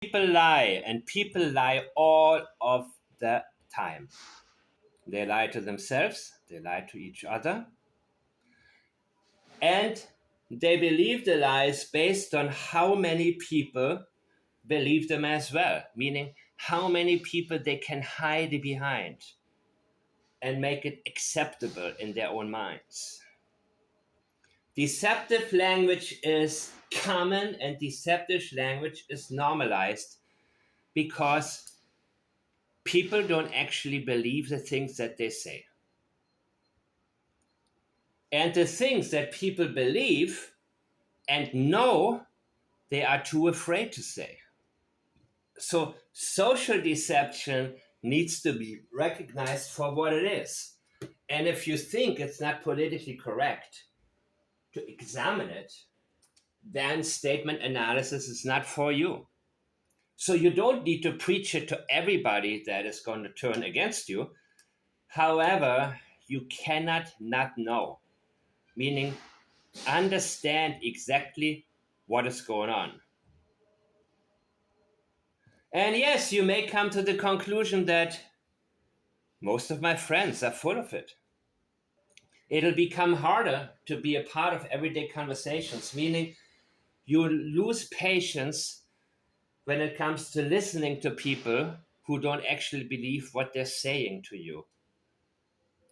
People lie, and people lie all of the time. They lie to themselves, they lie to each other, and they believe the lies based on how many people believe them as well, meaning how many people they can hide behind and make it acceptable in their own minds. Deceptive language is common and deceptive language is normalized because people don't actually believe the things that they say. And the things that people believe and know, they are too afraid to say. So social deception needs to be recognized for what it is. And if you think it's not politically correct to examine it, then statement analysis is not for you. So you don't need to preach it to everybody that is going to turn against you. However, you cannot not know, meaning understand exactly what is going on. And yes, you may come to the conclusion that most of my friends are full of it. It'll become harder to be a part of everyday conversations, meaning you lose patience when it comes to listening to people who don't actually believe what they're saying to you.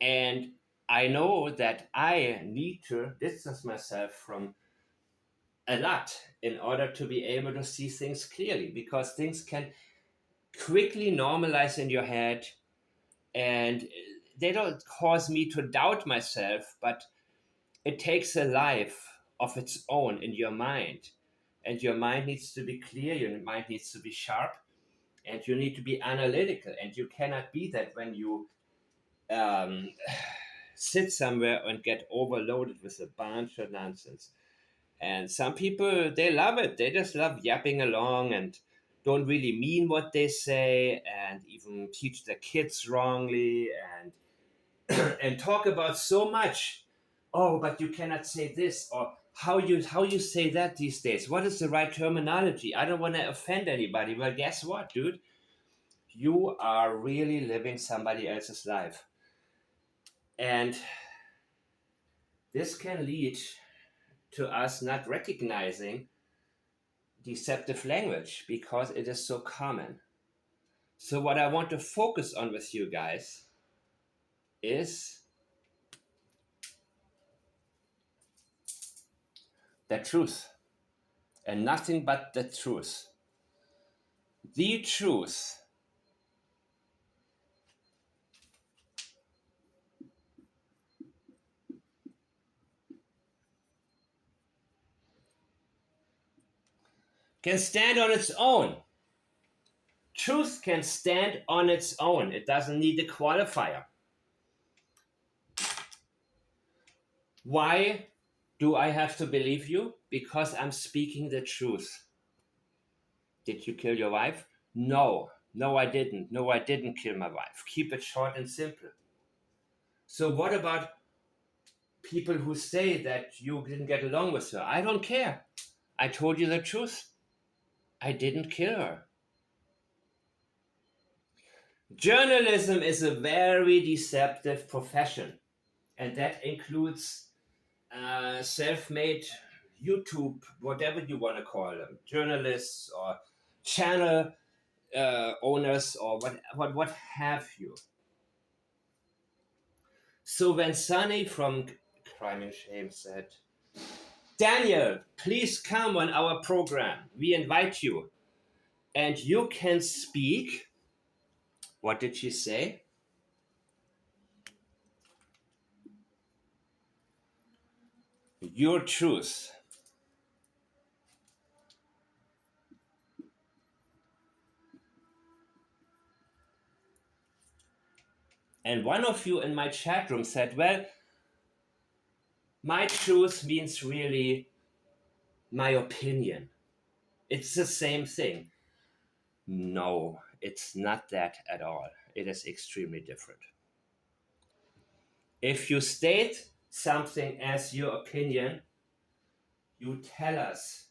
And I know that I need to distance myself from a lot in order to be able to see things clearly because things can quickly normalize in your head and they don't cause me to doubt myself, but it takes a life of its own in your mind. And your mind needs to be clear, your mind needs to be sharp, and you need to be analytical. And you cannot be that when you um, sit somewhere and get overloaded with a bunch of nonsense. And some people, they love it. They just love yapping along and don't really mean what they say and even teach their kids wrongly and and talk about so much. Oh, but you cannot say this or how you say that these days. What is the right terminology? I don't want to offend anybody. Well, guess what, dude? You are really living somebody else's life. And this can lead to us not recognizing deceptive language because it is so common. So, what I want to focus on with you guys is the truth and nothing but the truth. The truth. Can stand on its own. Truth can stand on its own. It doesn't need a qualifier. Why do I have to believe you? Because I'm speaking the truth. Did you kill your wife? No. No, I didn't. No, I didn't kill my wife. Keep it short and simple. So, what about people who say that you didn't get along with her? I don't care. I told you the truth. I didn't kill her. Journalism is a very deceptive profession, and that includes self-made YouTube, whatever you want to call them, journalists or channel owners or what have you. So when Sunny from Crime and Shame said, Daniel, please come on our program. We invite you. And you can speak. What did she say? Your truth. And one of you in my chat room said, well, my truth means really my opinion. It's the same thing. No, it's not that at all. It is extremely different. If you state something as your opinion, you tell us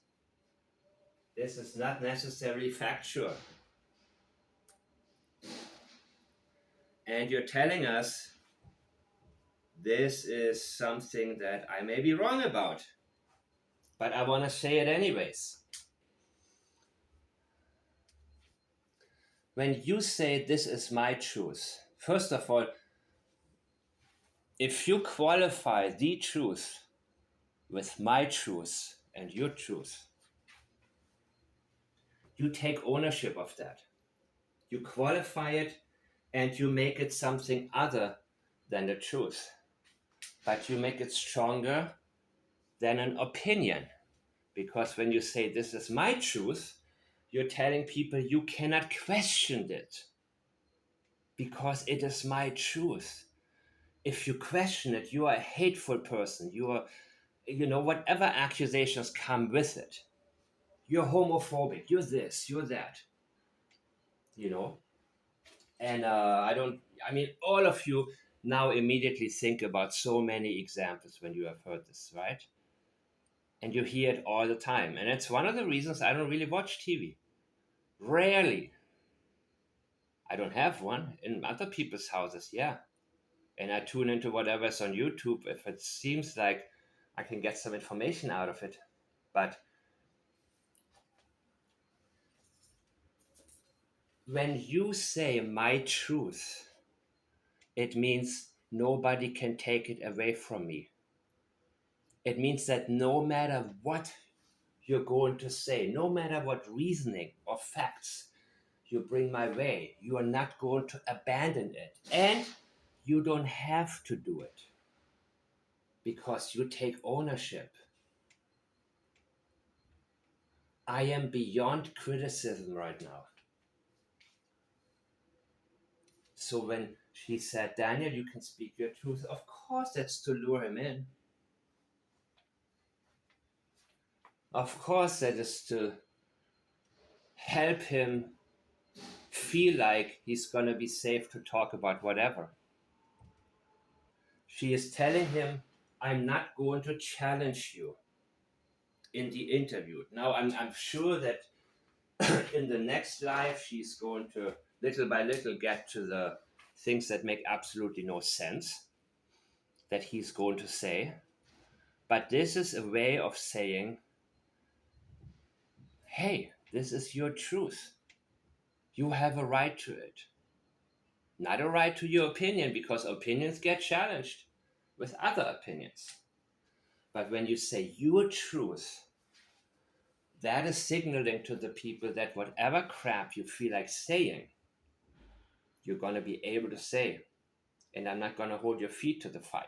This is not necessarily factual. And you're telling us this is something that I may be wrong about, but I want to say it anyways. When you say this is my truth, first of all, if you qualify the truth with my truth and your truth, you take ownership of that. You qualify it and you make it something other than the truth. But you make it stronger than an opinion. Because when you say this is my truth, you're telling people you cannot question it. Because it is my truth. If you question it, you are a hateful person. You are, whatever accusations come with it. You're homophobic. You're this, you're that. You know? And all of you now immediately think about so many examples when you have heard this, right? And you hear it all the time. And it's one of the reasons I don't really watch TV. Rarely. I don't have one. In other people's houses, yeah. And I tune into whatever's on YouTube if it seems like I can get some information out of it. But when you say my truth, it means nobody can take it away from me. It means that no matter what you're going to say, no matter what reasoning or facts you bring my way, you are not going to abandon it. And you don't have to do it because you take ownership. I am beyond criticism right now. So when she said, Daniel, you can speak your truth, of course that's to lure him in. Of course that is to help him feel like he's going to be safe to talk about whatever. She is telling him, I'm not going to challenge you in the interview. Now, I'm sure that in the next life, she's going to little by little get to the things that make absolutely no sense that he's going to say. But this is a way of saying, hey, this is your truth. You have a right to it. Not a right to your opinion, because opinions get challenged with other opinions. But when you say your truth, that is signaling to the people that whatever crap you feel like saying, you're going to be able to say. And I'm not going to hold your feet to the fire.